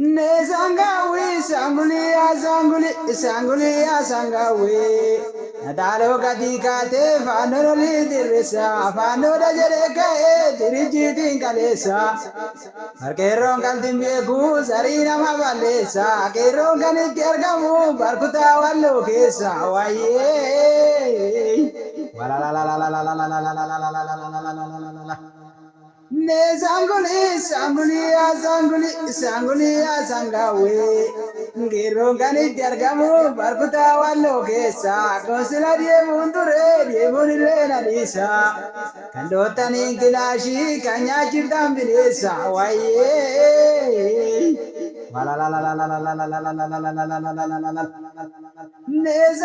Ne sangawi sangulia sanguli sangulia sangawi. Natalo katika te fanoro li dirisa fanoro jereka diriji kalesa. Arkeron kaltimbe ku sarina mabalesa keron kanit ergamu barkuta wallo kesa waye. Wala la la la la la la la la la la la la la la la la la la. Ne sangulia sangawe. Ngirongani jargamu barkuta wallo kesa konsila die munire na disa kandotani kilashi kanya chiptam binesa waye wala la la la la la la la la la la la la la la la. Ne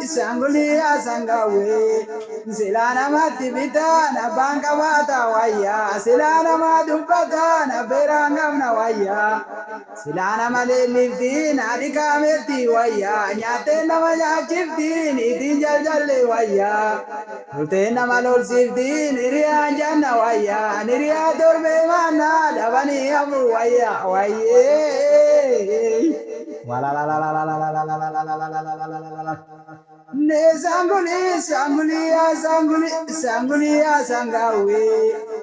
sangulia sangawe. Silana matibita na banka bata waya. Silana madubata na berangam na waya. Silana malilifti na dikameti waya. Nyate na majachifti ni tinjaljale waya. Ulte na malol sifti niria janna waya. Niria dorbe mana dabani amu waya waye. Wala la la la la la la la la la la la la la la la la. Ne sangulia sangawe.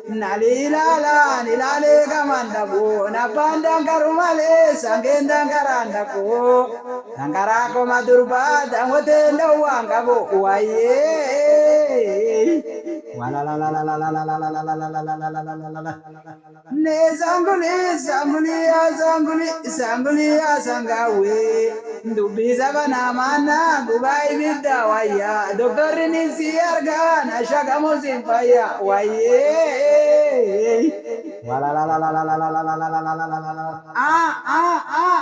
Nalilala nilale kamandako na panda karumale sangenda karandako. Tangarako madurba dangote ndawangabo waye. Wala la la la la la la la la la la la la la la la la. Ne sangulia sangawe. Dubiza bana mana gubai bidda waya. Doktori ni siarga na shagamo simpaya waye. Wala la la la la la la la la la la la la la la. Ah ah ah